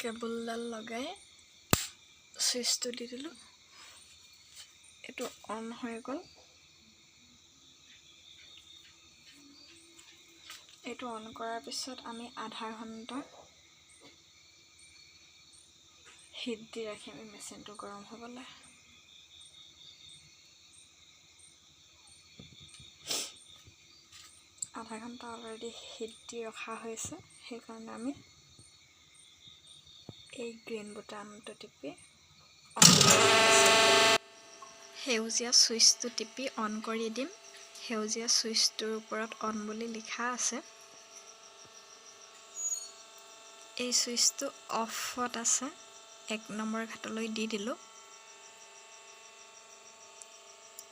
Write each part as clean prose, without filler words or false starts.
কেবলডাল লগাই সুইচটো দি দিলোঁ এইটো অন হৈ গ'ল এইটো অন কৰাৰ পিছত আমি আধা ঘণ্টা হিট দি ৰাখিম মেচিনটো গৰম হ'বলৈ আধা ঘণ্টা অলৰেডি হিট দি ৰখা হৈছে সেইকাৰণে আমি এই গ্ৰীণ বুটামটো টিপি সেউজীয়া সুইচটো টিপি অন কৰি দিম সেউজীয়া সুইচটোৰ ওপৰত অন বুলি লিখা আছে এই সুইচটো অফত আছে 1 নম্বৰ ঘাটলৈ দি দিলোঁ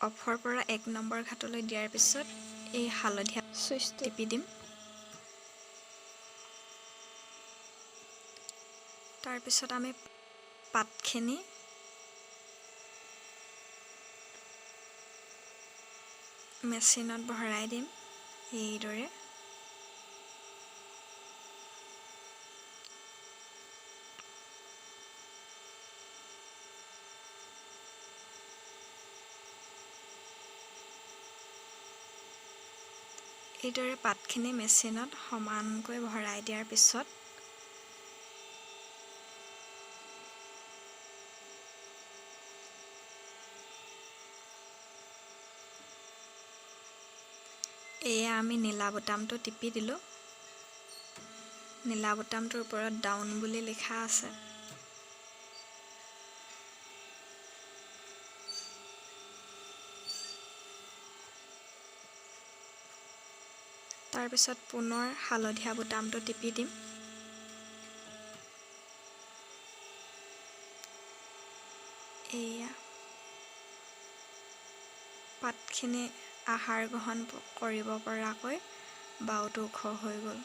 অফৰ পৰা 1 নম্বৰ ঘাটলৈ দিয়াৰ পিছত এই হালধীয়া সুইচটো টিপি দিম তাৰ পিছত আমি পাতখিনি মেচিনত ভৰাই দিম এইদৰে এইদৰে পাতখিনি মেচিনত সমানকৈ ভৰাই দিয়াৰ পিছত এয়া আমি নীলা বুটামটো টিপি দিলোঁ নীলা বুটামটোৰ ওপৰত ডাউন বুলি লিখা আছে তাৰ পিছত পুনৰ হালধীয়া বুটামটো টিপি দিম এয়া পাতখিনি আহাৰ গ্ৰহণ কৰিব পৰাকৈ বাওটো ওখ হৈ গ'ল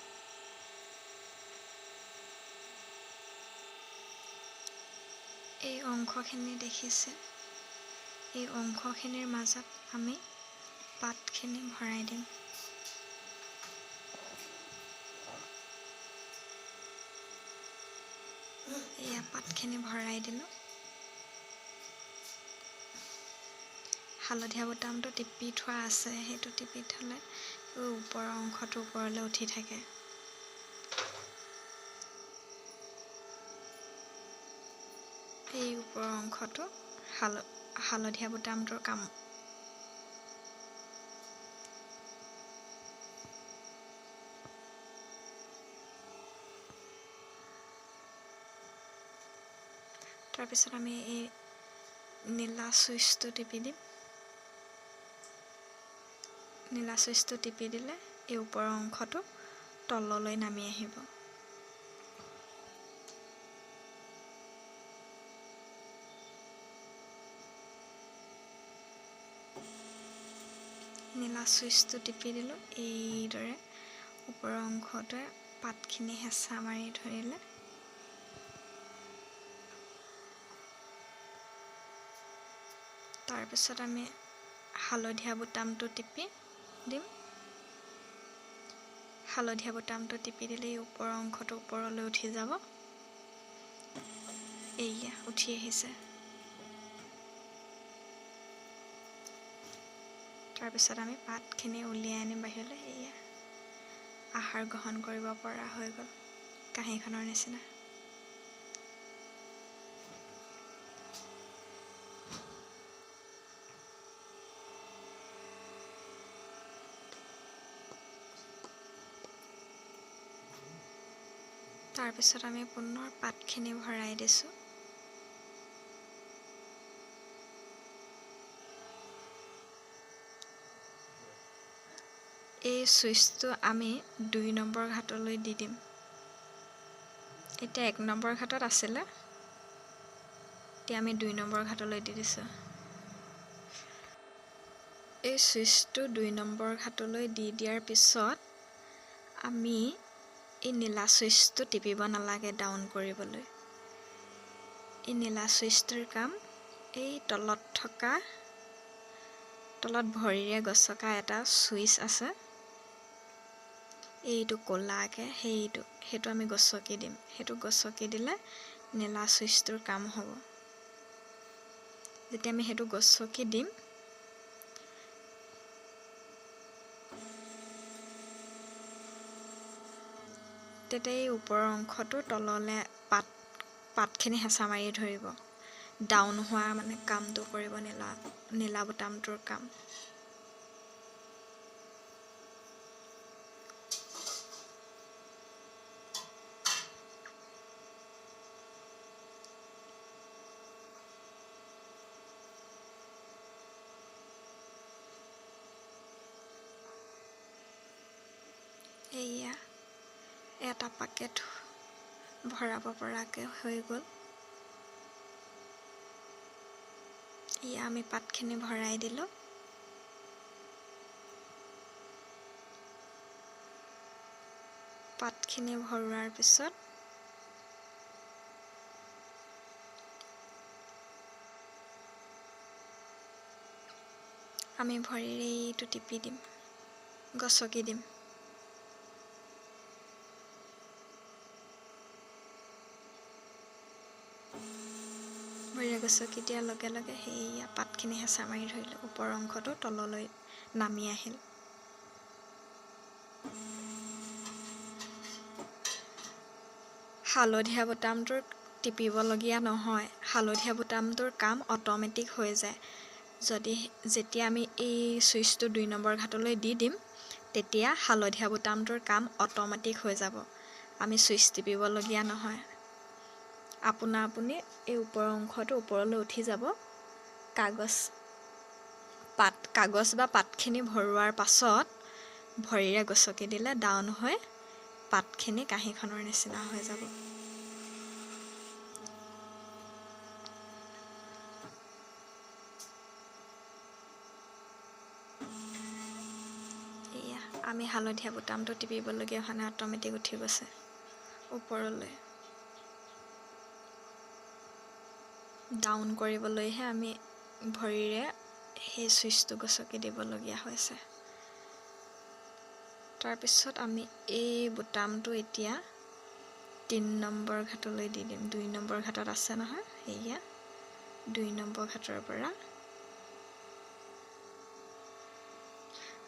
এই অংশখিনি দেখিছে এই অংশখিনিৰ মাজত আমি পাতখিনি ভৰাই দিম এয়া পাতখিনি ভৰাই দিলোঁ হালধীয়া বুটামটো টিপি থোৱা আছে সেইটো টিপি থ'লে ওপৰৰ অংশটো ওপৰলৈ উঠি থাকে এই ওপৰৰ অংশটো হালধীয়া বুটামটোৰ কাম তাৰপিছত আমি এই নীলা সুইচটো টিপি দিম নীলা সুইচটো টিপি দিলে এই ওপৰৰ অংশটো তললৈ নামি আহিব নীলা সুইচটো টিপি দিলোঁ এইদৰে ওপৰৰ অংশটোৱে পাতখিনি হেঁচা মাৰি ধৰিলে তাৰপিছত আমি হালধীয়া বুটামটো টিপি দিম হালধীয়া বুটামটো টিপি দিলে এই ওপৰৰ অংশটো ওপৰলৈ উঠি যাব এয়া উঠি আহিছে তাৰপিছত আমি পাতখিনি উলিয়াই আনিম বাহিৰলৈ এয়া আহাৰ গ্ৰহণ কৰিব পৰা হৈ গ'ল কাঁহীখনৰ নিচিনা তাৰপিছত আমি পুনৰ পাতখিনি ভৰাই দিছোঁ এই সুইচটো আমি 2 নম্বৰ ঘাটলৈ দি দিম এতিয়া 1 নম্বৰ ঘাটত আছিলে এতিয়া আমি 2 নম্বৰ ঘাটলৈ দি দিছোঁ এই সুইচটো 2 নম্বৰ ঘাটলৈ দি দিয়াৰ পিছত আমি এই নীলা সুইচটো টিপিব নালাগে ডাউন কৰিবলৈ এই নীলা সুইচটোৰ কাম এই তলত ভৰিৰে গছকা এটা সুইচ আছে এইটো ক'লাকে সেইটো আমি গছকি দিম। সেইটো গছকি দিলে নীলা চুইচটোৰ কাম হ'ব। যেতিয়া আমি সেইটো গছকি দিম তেতিয়া এই ওপৰৰ অংশটো তললৈ পাতখিনি হেঁচা মাৰি ধৰিব। ডাউন হোৱা মানে কামটো কৰিব নীলা বুটামটোৰ কাম। এয়া এটা পাকেট ভৰাব পৰাকৈ হৈ গ'ল। এয়া আমি পাতখিনি ভৰাই দিলোঁ। পাতখিনি ভৰোৱাৰ পিছত আমি ভৰিৰে এইটো টিপি দিম, গছকি দিম। ভৰিৰে গছকি দিয়াৰ লগে লগে সেয়া পাতখিনি হেঁচা মাৰি ধৰিলে ওপৰৰ অংশটো তললৈ নামি আহিল। হালধীয়া বুটামটোৰ টিপিবলগীয়া নহয়। হালধীয়া বুটামটোৰ কাম অট'মেটিক হৈ যায়। যেতিয়া আমি এই চুইচটো 2 নম্বৰ ঘাটলৈ দি দিম তেতিয়া হালধীয়া বুটামটোৰ কাম অট'মেটিক হৈ যাব। আমি চুইচ টিপিবলগীয়া নহয়। আপুনি এই ওপৰৰ অংশটো ওপৰলৈ উঠি যাব। কাগজ বা পাতখিনি ভৰোৱাৰ পাছত ভৰিৰে গছকি দিলে ডাউন হৈ পাতখিনি কাঁহীখনৰ নিচিনা হৈ যাব। এয়া আমি হালধীয়া বুটামটো টিপিবলগীয়া হোৱা নাই, অট'মেটিক উঠি গৈছে ওপৰলৈ। ডাউন কৰিবলৈহে আমি ভৰিৰে সেই চুইচটো গছকি দিবলগীয়া হৈছে। তাৰপিছত আমি এই বুটামটো এতিয়া 3 নম্বৰ ঘাটলৈ দি দিম। 2 নম্বৰ ঘাটত আছে নহয়, সেয়া 2 নম্বৰ ঘাটৰ পৰা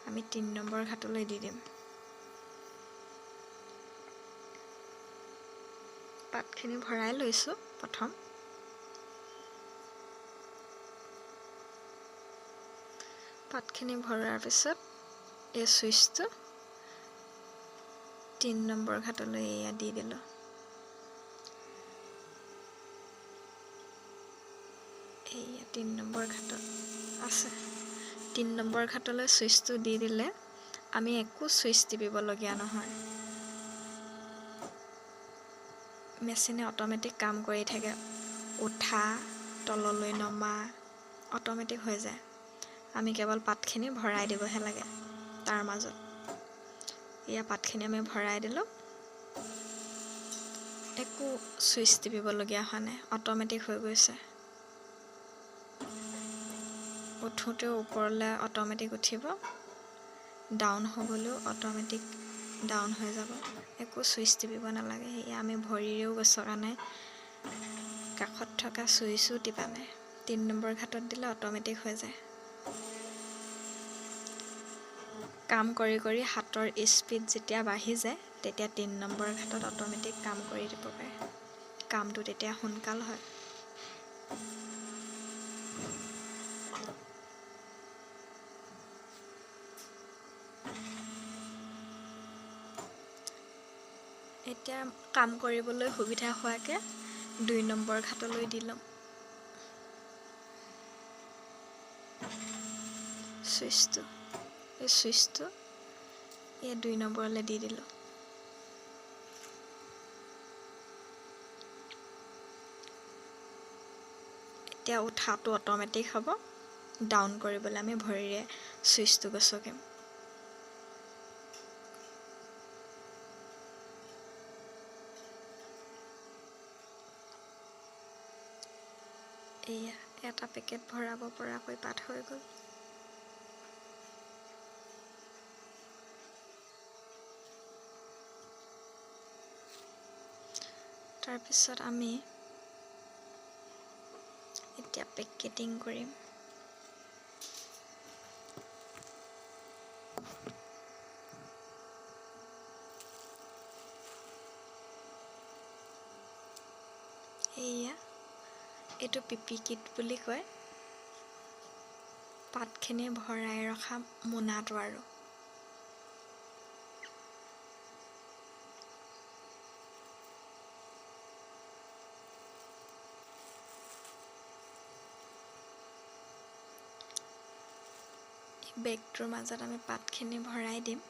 আমি 3 নম্বৰ ঘাটলৈ দি দিম। পাতখিনি ভৰাই লৈছোঁ প্ৰথম। পাতখিনি ভৰোৱাৰ পিছত এই চুইচটো 3 নম্বৰ ঘাটলৈ এয়া দি দিলোঁ। এয়া 3 নম্বৰ ঘাটত আছে। 3 নম্বৰ ঘাটলৈ চুইচটো দি দিলে আমি একো চুইচ টিপিবলগীয়া নহয়। মেচিনে অট'মেটিক কাম কৰি থাকে। উঠা, তললৈ নমা অট'মেটিক হৈ যায়। আমি কেৱল পাতখিনি ভৰাই দিবহে লাগে তাৰ মাজত। এয়া পাতখিনি আমি ভৰাই দিলোঁ। একো চুইচ টিপিবলগীয়া হোৱা নাই, অট'মেটিক হৈ গৈছে। উঠোঁতেও ওপৰলৈ অট'মেটিক উঠিব, ডাউন হ'বলৈও অট'মেটিক ডাউন হৈ যাব। একো চুইচ টিপিব নালাগে। সেয়া আমি ভৰিৰেও গছকা নাই, কাষত থকা চুইচো টিপা নাই। 3 নম্বৰ ঘাটত দিলে অট'মেটিক হৈ যায়। কাম কৰি কৰি হাতৰ স্পীড যেতিয়া বাঢ়ি যায় তেতিয়া 3 নম্বৰ ঘাটত অট'মেটিক কাম কৰি দিব পাৰে। কামটো তেতিয়া সোনকাল হয়। এতিয়া কাম কৰিবলৈ সুবিধা হোৱাকৈ 2 নম্বৰ ঘাটলৈ দি ল'ম চুইচটো। এই চুইচটো এই 2 নম্বৰলৈ দি দিলোঁ। এতিয়া উঠাটো অট'মেটিক হ'ব। ডাউন কৰিবলৈ আমি ভৰিৰে চুইচটো গছকিম। এয়া এটা পেকেট ভৰাব পৰাকৈ পাত হৈ গ'ল। তাৰপিছত আমি এতিয়া পেকেটিং কৰিম। এয়া এইটো পিপি কিট বুলি কয়। পাতখিনি ভৰাই ৰখা মোনাটো আৰু। বেগটোৰ মাজত আমি পাতখিনি ভৰাই দিম।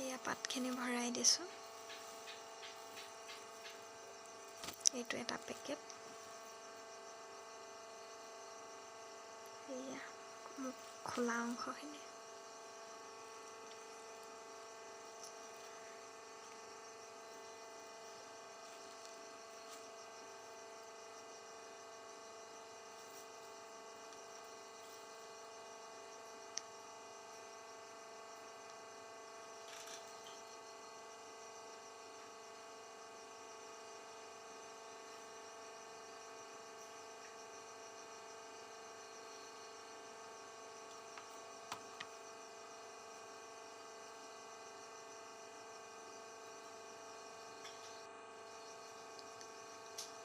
এয়া পাতখিনি ভৰাই দিছোঁ। এইটো এটা পেকেট। এয়া খোলা অংশখিনি।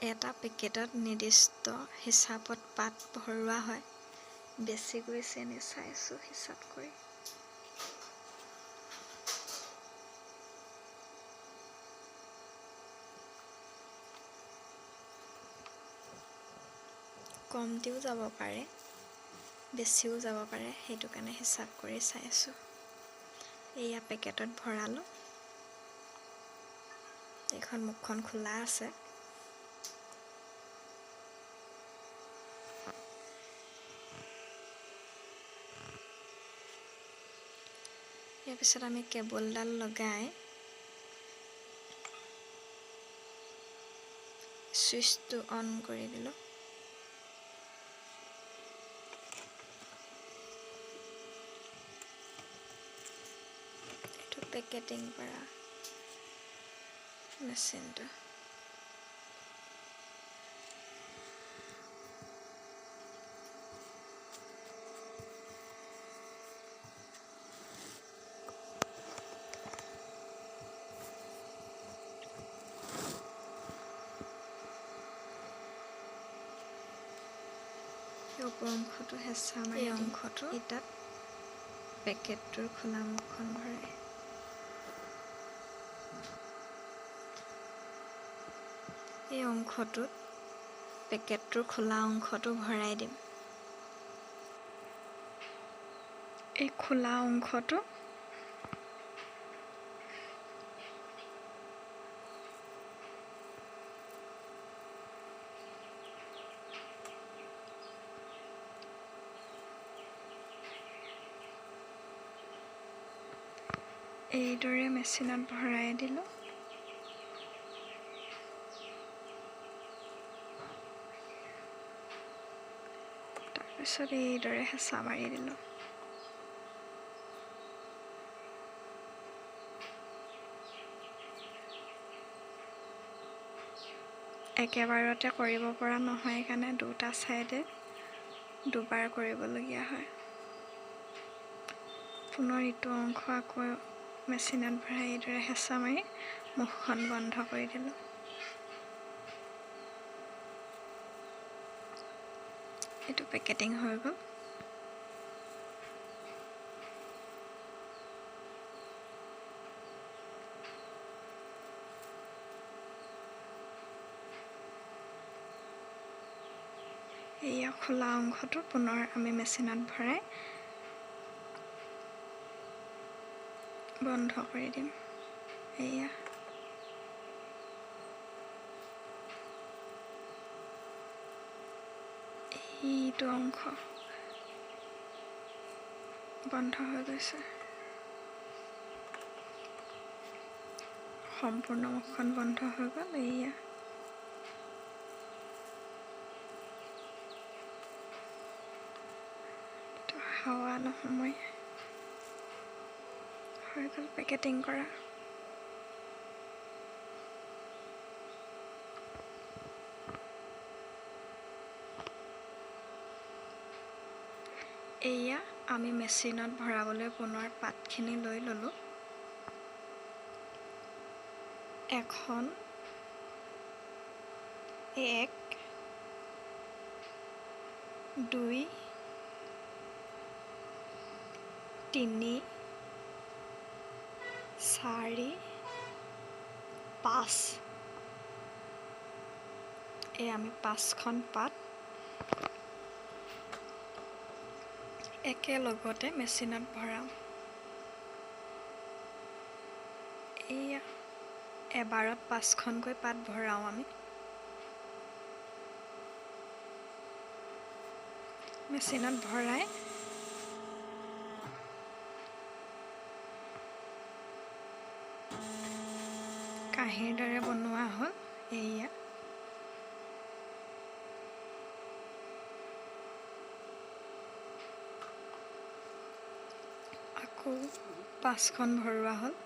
এটা পেকেটত নিৰ্দিষ্ট হিচাপত পাত ভৰোৱা হয়। বেছি গৈছে নে চাইছোঁ হিচাপ কৰি। কমটিও যাব পাৰে, বেছিও যাব পাৰে, সেইটো কাৰণে হিচাপ কৰি চাইছোঁ। এয়া পেকেটত ভৰালোঁ। এইখন মুখখন খোলা আছে। ইয়াৰ পিছত আমি কেবলডাল লগাই ছুইচটো অন কৰি দিলোঁ। এইটো পেকেটিং কৰা মেচিনটো। ওপৰ অংশটো হেঁচা মাৰি এই অংশটো ইটাত পেকেটটোৰ খোলা মুখখন ভৰাই এই অংশটোত পেকেটটোৰ খোলা অংশটো ভৰাই দিম। এই খোলা অংশটো এইদৰে মেচিনত ভৰাই দিলোঁ। তাৰপিছত এইদৰে হেঁচা মাৰি দিলোঁ। একেবাৰতে কৰিব পৰা নহয় কাৰণে দুটা ছাইডে দুবাৰ কৰিবলগীয়া হয়। পুনৰ ইটো অংশ আকৌ মেচিনত ভৰাই এইদৰে হেঁচা মাৰি মুখখন বন্ধ কৰি দিলোঁ। এইটো পেকেটিং হৈ গ'ল। এয়া খোলা অংশটো পুনৰ আমি মেচিনত ভৰাই বন্ধ কৰি দিম। এয়া এইটো অংশ বন্ধ হৈ গৈছে। সম্পূৰ্ণ মুখখন বন্ধ হৈ গ'ল। এইয়া হাৱা নোসোমাই হৈ গ'ল পেকেটিং কৰা। এয়া আমি মেচিনত ভৰাবলৈ পুনৰ পাতখিনি লৈ ল'লোঁ। এখন 1 2 3 4 5 এই আমি 5খন পাত একেলগতে মেচিনত ভৰাম। এয়া এবাৰত 5খনকৈ পাত ভৰাওঁ আমি। মেচিনত ভৰাই কাঁহীৰ দৰে বনোৱা হ'ল। এয়া আকৌ 5খন ভৰোৱা হ'ল।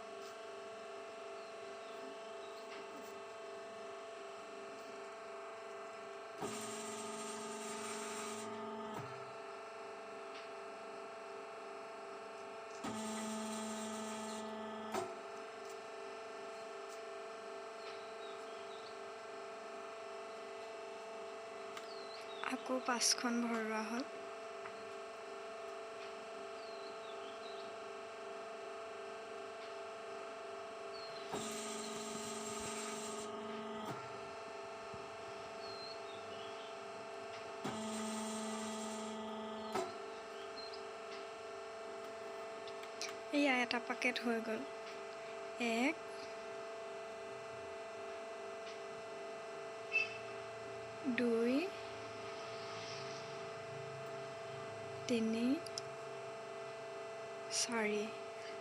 আকৌ 5খন ভৰোৱা হ'ল। এয়া এটা পেকেট হৈ গ'ল। 1 2 3 4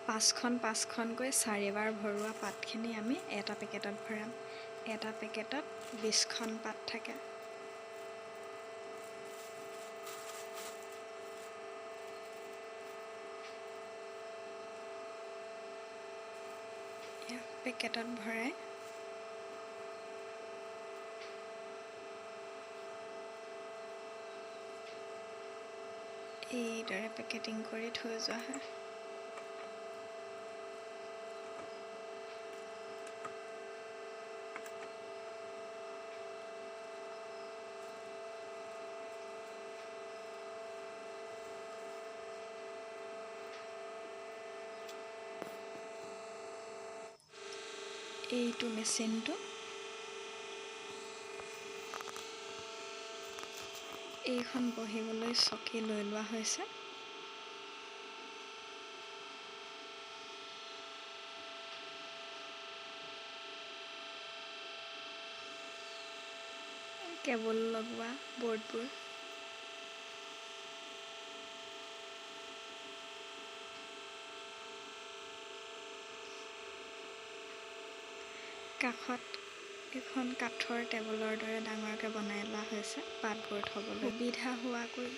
5খনকৈ 4বাৰ ভৰোৱা পাতখিনি আমি এটা পেকেটত ভৰাম। এটা পেকেটত 20খন পাত থাকে। পেকেটত ভৰাই এইদৰে পেকেটিং কৰি থৈ যোৱা হয়। এইটো মেচিনটো এইখন বহিবলৈ চকী লৈ লোৱা হৈছে। কেবল লগোৱা বৰ্ডবোৰ কাষত এখন কাঠৰ টেবুলৰ দৰে ডাঙৰকৈ বনাই লোৱা হৈছে পাতবোৰ থ'বলৈ। সুবিধা হোৱাকৈ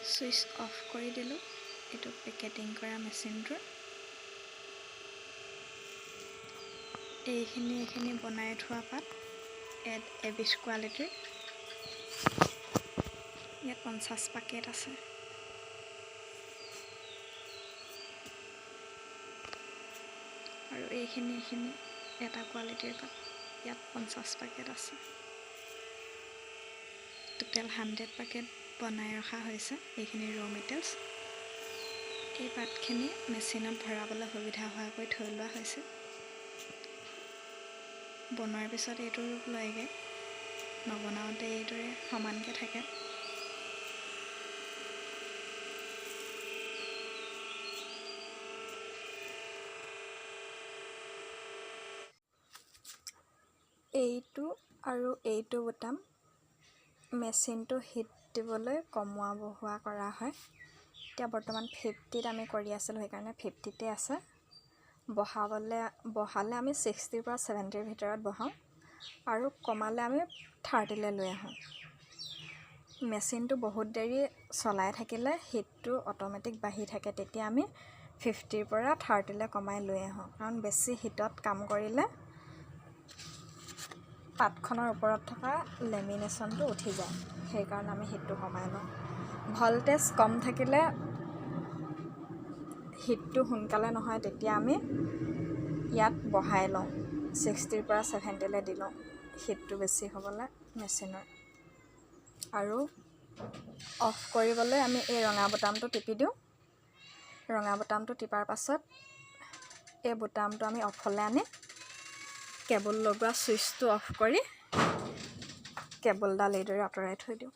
ছুইচ অফ কৰি দিলোঁ এইটো পেকেটিং কৰা মেচিনটোৰ। এইখিনি বনাই থোৱা পাত এবিধ কোৱালিটিৰ। ইয়াত 50 পেকেট আছে। আৰু এইখিনি এটা কোৱালিটিৰ পাত। ইয়াত 50 পেকেট আছে। টোটেল 100 পেকেট বনাই ৰখা হৈছে। এইখিনি ৰ' মেটেৰিয়েলছ। এই পাতখিনি মেচিনত ভৰাবলৈ সুবিধা হোৱাকৈ থৈ লোৱা হৈছে। বনোৱাৰ পিছত এইটো ৰূপ লয়গৈ। নবনাওঁতে এইদৰে সমানকৈ থাকে। এইটো আৰু এইটো বুটাম মেচিনটো হিট দিবলৈ কমোৱা বহোৱা কৰা হয়। এতিয়া বৰ্তমান 50ত আমি কৰি আছিলোঁ, সেইকাৰণে 50তে আছে। বহালে আমি 60 পৰা 70 ভিতৰত বহাওঁ আৰু কমালে আমি 30 লৈ আহোঁ। মেচিনটো বহুত দেৰি চলাই থাকিলে হিটটো অট'মেটিক বাঢ়ি থাকে, তেতিয়া আমি 50 পৰা 30 কমাই লৈ আহোঁ। কাৰণ বেছি হিটত কাম কৰিলে পাতখনৰ ওপৰত থকা লেমিনেশ্যনটো উঠি যায়, সেইকাৰণে আমি হিটটো কমাই লওঁ। ভল্টেজ কম থাকিলে হিটটো সোনকালে নহয়, তেতিয়া আমি ইয়াত বহাই লওঁ, 60 পৰা 70 দি লওঁ হিটটো বেছি হ'বলৈ মেচিনৰ। আৰু অফ কৰিবলৈ আমি এই ৰঙা বুটামটো টিপি দিওঁ। ৰঙা বুটামটো টিপাৰ পাছত এই বুটামটো আমি অফলৈ আনি কেবুল লগোৱা ছুইচটো অফ কৰি কেবুলডাল এইদৰে আঁতৰাই থৈ দিওঁ।